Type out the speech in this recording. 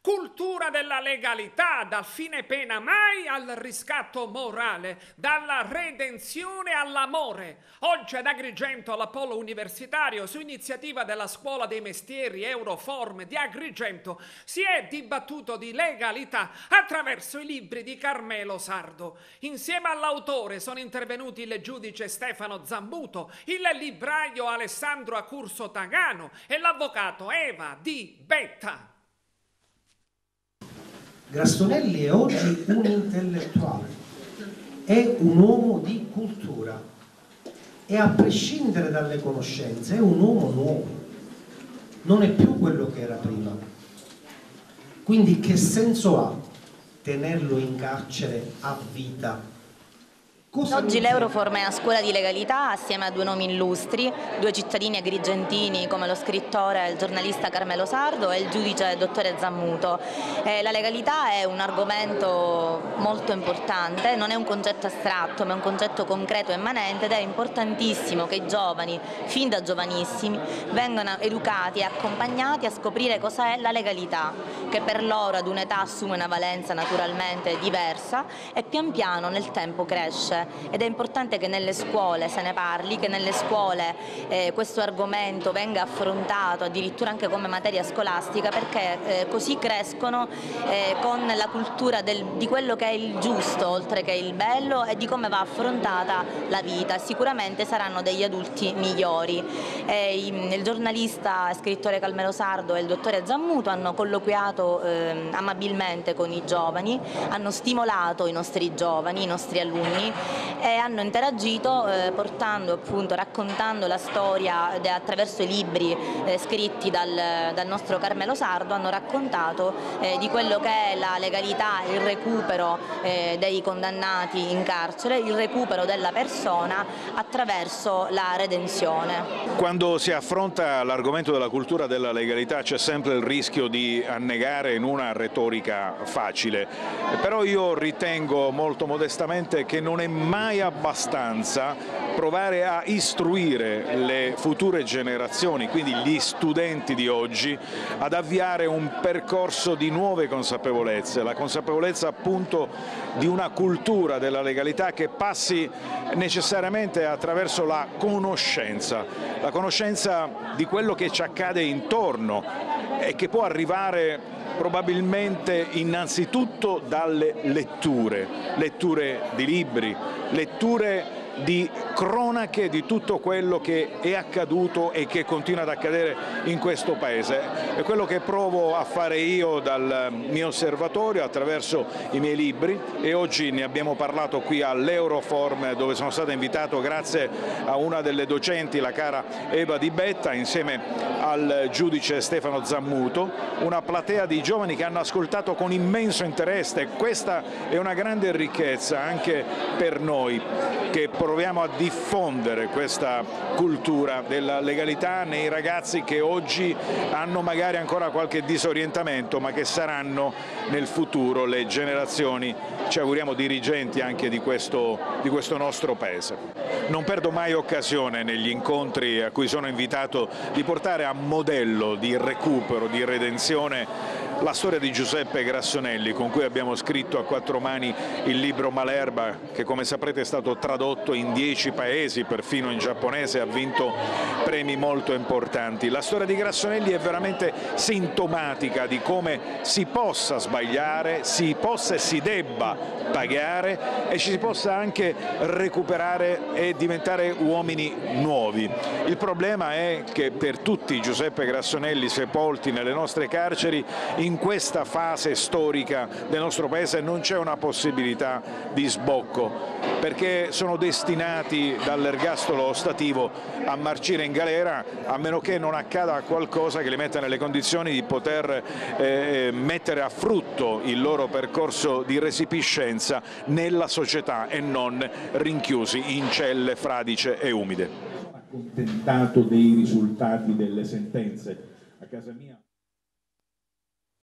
Cultura della legalità, dal fine pena mai al riscatto morale, dalla redenzione all'amore. Oggi ad Agrigento, all'Apollo Universitario, su iniziativa della Scuola dei Mestieri Euroform di Agrigento, si è dibattuto di legalità attraverso i libri di Carmelo Sardo. Insieme all'autore sono intervenuti il giudice Stefano Zammuto, il libraio Alessandro Accurso Tagano e l'avvocato Eva Di Betta. Grastonelli è oggi un intellettuale, è un uomo di cultura e a prescindere dalle conoscenze è un uomo nuovo, non è più quello che era prima. Quindi che senso ha tenerlo in carcere a vita? Oggi l'Euroform è una scuola di legalità assieme a due nomi illustri, due cittadini agrigentini come lo scrittore e il giornalista Carmelo Sardo e il giudice dottore Zammuto. La legalità è un argomento molto importante, non è un concetto astratto ma è un concetto concreto e immanente ed è importantissimo che i giovani, fin da giovanissimi, vengano educati e accompagnati a scoprire cosa è la legalità, che per loro ad un'età assume una valenza naturalmente diversa e pian piano nel tempo cresce. Ed è importante che nelle scuole se ne parli, che nelle scuole questo argomento venga affrontato addirittura anche come materia scolastica, perché così crescono con la cultura di quello che è il giusto oltre che il bello e di come va affrontata la vita. Sicuramente saranno degli adulti migliori. Il giornalista e scrittore Carmelo Sardo e il dottore Zammuto hanno colloquiato amabilmente con i giovani, hanno stimolato i nostri giovani, i nostri alunni e hanno interagito portando, appunto, raccontando la storia attraverso i libri scritti dal nostro Carmelo Sardo, hanno raccontato di quello che è la legalità, il recupero dei condannati in carcere, il recupero della persona attraverso la redenzione. Quando si affronta l'argomento della cultura della legalità c'è sempre il rischio di annegare in una retorica facile, però io ritengo molto modestamente che non è mai abbastanza provare a istruire le future generazioni, quindi gli studenti di oggi, ad avviare un percorso di nuove consapevolezze, la consapevolezza appunto di una cultura della legalità che passi necessariamente attraverso la conoscenza di quello che ci accade intorno e che può arrivare probabilmente innanzitutto dalle letture di libri, letture di cronache di tutto quello che è accaduto e che continua ad accadere in questo Paese. È quello che provo a fare io dal mio osservatorio attraverso i miei libri e oggi ne abbiamo parlato qui all'Euroform, dove sono stato invitato grazie a una delle docenti, la cara Eva Di Betta, insieme al giudice Stefano Zammuto, una platea di giovani che hanno ascoltato con immenso interesse. Questa è una grande ricchezza anche per noi che proviamo a diffondere questa cultura della legalità nei ragazzi che oggi hanno magari ancora qualche disorientamento, ma che saranno nel futuro le generazioni, ci auguriamo, dirigenti anche di questo nostro Paese. Non perdo mai occasione negli incontri a cui sono invitato di portare a modello di recupero, di redenzione, la storia di Giuseppe Grastonelli, con cui abbiamo scritto a quattro mani il libro Malerba, che come saprete è stato tradotto in 10 paesi, perfino in giapponese, ha vinto premi molto importanti. La storia di Grastonelli è veramente sintomatica di come si possa sbagliare, si possa e si debba pagare e ci si possa anche recuperare e diventare uomini nuovi. Il problema è che per tutti i Giuseppe Grastonelli sepolti nelle nostre carceri, in questa fase storica del nostro Paese non c'è una possibilità di sbocco, perché sono destinati dall'ergastolo ostativo a marcire in galera, a meno che non accada qualcosa che li metta nelle condizioni di poter mettere a frutto il loro percorso di resipiscenza nella società e non rinchiusi in celle fradice e umide. Accontentato dei risultati delle sentenze. A casa mia